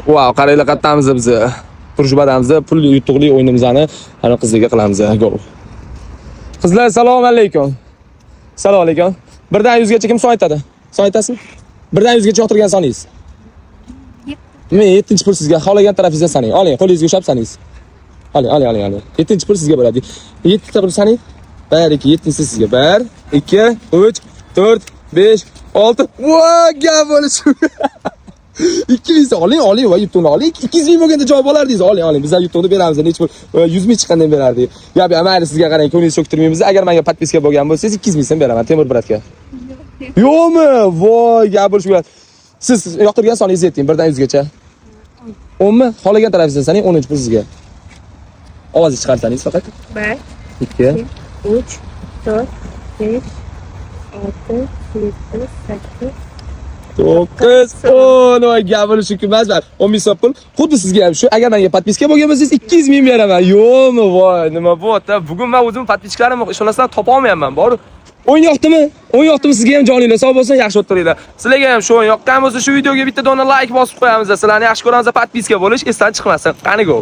Wow, qaranglar qattamiz biz. Turishbadamiz, pul yutuqli o'yinimizni ana qizlarga qilamiz. Go. Qizlar, assalomu alaykum. Assalomu alaykum. Birdan 100 gacha kim son aytadi? Son aytasizmi? Birdan 100 gacha yoqtirgan soningiz. Men 7-pul sizga xohlagan tarafingizdan saning. Oling, qo'lingizga ushlab sanaysiz. Oling. 7-pul sizga bo'ladi. 7 ta pul saning. 1 2 7 sizga. 1 2 3 4 5 6. Voy, gap bo'lish. 200 oling va yutug'ni oling. 200 ming bo'lganda javob olardingiz. Oling. Bizlar yutug'ni beramiz. Nech pul 100 ming chiqqandan berardik. Gap mayli sizga qarang, ko'nglingizni cho'ktirmaymiz. Agar menga podpiska bo'lgan bo'lsangiz 200 ming so'm beraman Temur bratga. Yo'qmi? Voy, gap bo'lish bo'ladi. Siz yoqtirgan soningizni ayting, birdan 100 gacha. 10 mi? Xohlagan tarafingizdan saning, 10 pul sizga. Ovozni chiqarsangiz faqat. 1 2 3 4 5 6 7 8 9 10 voy gap bo'lishi emas. 10 ming so'm pul. Xuddi sizga ham shu. Agar menga podpiska bo'lgan bo'lsangiz 200 ming beraman. Yo'qmi? Voy, nima bo'pti? Bugun men o'zim podpiskalarimni ishonasizlar topa olmayapman. Bor. O'yin yoqdimi? O'yin yoqdimi sizga ham joninglar sog' bo'lsin, yaxshi o'tiringlar. Sizlarga ham shu o'yin yoqqan bo'lsa, shu videoga bitta dona like bosib qo'yamiz. Sizlarni yaxshi ko'ramiz, podpiska bo'lish esdan chiqmasin. Qani go.